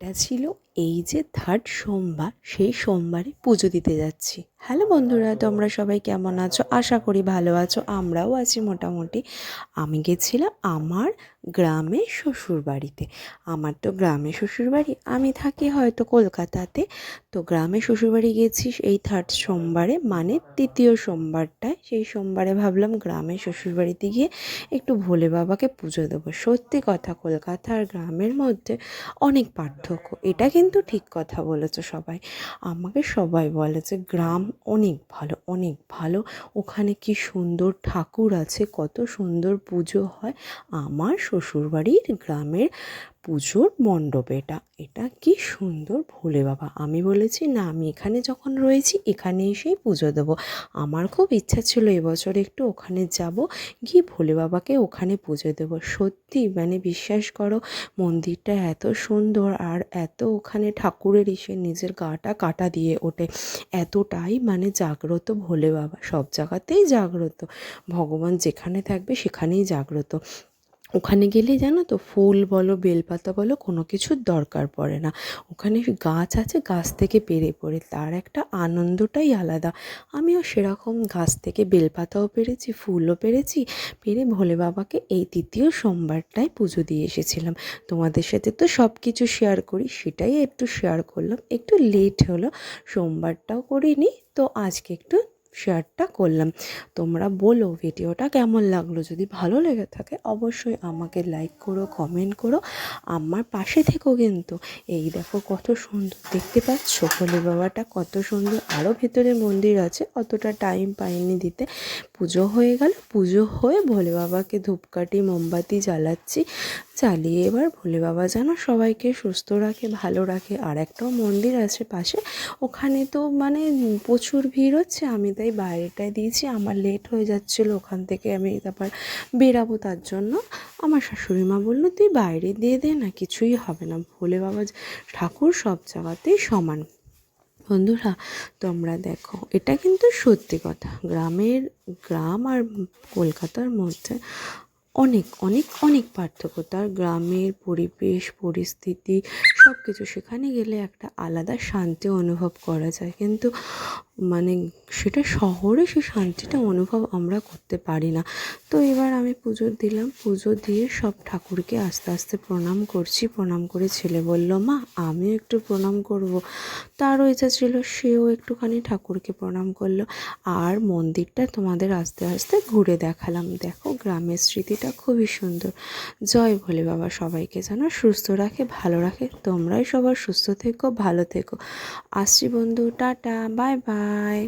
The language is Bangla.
এটা ছিল এই যে থার্ড সোমবার, সেই সোমবারে পুজো দিতে যাচ্ছি। হ্যালো বন্ধুরা, তোমরা সবাই কেমন আছো? আশা করি ভালো আছো। আমরাও আছি মোটামুটি। আমি গেছিলাম আমার গ্রামে শ্বশুরবাড়িতে। আমার তো গ্রামে শ্বশুরবাড়ি, আমি থাকি হয়তো কলকাতাতে। তো গ্রামে শ্বশুরবাড়ি গেছি এই থার্ড সোমবারে, মানে তৃতীয় সোমবারটায়। সেই সোমবারে ভাবলাম গ্রামে শ্বশুরবাড়িতে গিয়ে একটু ভোলে বাবাকে পুজো দেবো। সত্যি কথা, কলকাতা আর গ্রামের মধ্যে অনেক পার্থক্য। এটা কিন্তু ঠিক কথা বলেছে সবাই। আমাকে সবাই বলে যে গ্রাম অনেক ভালো, অনেক ভালো। ওখানে কি সুন্দর ঠাকুর আছে, কত সুন্দর পুজো হয়। আমার শ্বশুরবাড়ির গ্রামের পুজোর মণ্ডপ এটা কি সুন্দর ভোলে বাবা। আমি বলেছি না, আমি এখানে যখন রয়েছি এখানে এসেই পুজো দেবো। আমার খুব ইচ্ছা ছিল এবছর একটু ওখানে যাব, গিয়ে ভোলে বাবাকে ওখানে পুজো দেবো। সত্যি মানে বিশ্বাস করো, মন্দিরটা এত সুন্দর আর এত ওখানে ঠাকুরের নিজের গাটা কাটা দিয়ে ওঠে। এতটাই মানে জাগ্রত ভোলে বাবা, সব জায়গাতেই জাগ্রত। ভগবান যেখানে থাকবে সেখানেই জাগ্রত। ওখানে গেলে জানো তো, ফুল বলো বেলপাতা বলো কোনো কিছুর দরকার পড়ে না। ওখানে গাছ আছে, গাছ থেকে পেড়ে পড়ে তার একটা আনন্দটাই আলাদা। আমিও সেরকম গাছ থেকে বেলপাতাও পেরেছি, ফুলও পেরেছি, পেরে ভোলে বাবাকে এই তৃতীয় সোমবারটায় পুজো দিয়ে এসেছিলাম। তোমাদের সাথে তো সব কিছু শেয়ার করি, সেটাই একটু শেয়ার করলাম। একটু লেট হলো, সোমবারটাও করিনি, তো আজকে একটু শেয়ারটা করলাম। তোমরা বলো ভিডিওটা কেমন লাগলো। যদি ভালো লেগে থাকে অবশ্যই আমাকে লাইক করো, কমেন্ট করো, আমার পাশে থেকো কিন্তু। এই দেখো কত সুন্দর দেখতে পাচ্ছ ভোলে বাবাটা, কত সুন্দর। আরও ভেতরে মন্দির আছে, অতটা টাইম পাইনি দিতে। পুজো হয়ে গেল, পুজো হয়ে ভোলে বাবাকে ধূপকাঠি মোমবাতি জ্বালাচ্ছি। চালিয়ে এবার ভোলে বাবা যেন সবাইকে সুস্থ রাখে, ভালো রাখে। আর একটাও মন্দির আছে পাশে, ওখানে তো মানে প্রচুর ভিড় হচ্ছে। আমি তাই বাইরেটায় দিয়েছি, আমার লেট হয়ে যাচ্ছিলো, ওখান থেকে আমি তারপর বেরাবো। তার জন্য আমার শাশুড়ি মা বললো তুই বাইরে দিয়ে দে না, কিছুই হবে না, ভোলে বাবা ঠাকুর সব জায়গাতেই সমান। বন্ধুরা তোমরা দেখো, এটা কিন্তু সত্যি কথা। গ্রাম আর কলকাতার মধ্যে অনেক অনেক অনেক পার্থক্য। তার গ্রামের পরিবেশ পরিস্থিতি সব কিছু, সেখানে গেলে একটা আলাদা শান্তি অনুভব করা যায়। কিন্তু মানে সেটা শহরে সে শান্তিটা অনুভব আমরা করতে পারি না। তো এবার আমি পুজো দিলাম, পুজো দিয়ে সব ঠাকুরকে আস্তে আস্তে প্রণাম করছি। প্রণাম করে ছেলে বলল মা আমিও একটু প্রণাম করব। তারও ইচ্ছা ছিল, সেও একটুখানি ঠাকুরকে প্রণাম করলো। আর মন্দিরটা তোমাদের আস্তে আস্তে ঘুরে দেখালাম। দেখো গ্রামের স্মৃতিটা খুবই সুন্দর। জয় ভোলে বাবা সবাইকে যেন সুস্থ রাখে, ভালো রাখে। তোমরাই সবার সুস্থ থেকো, ভালো থেকো। আসছি বন্ধু, টাটা, বাই বাই।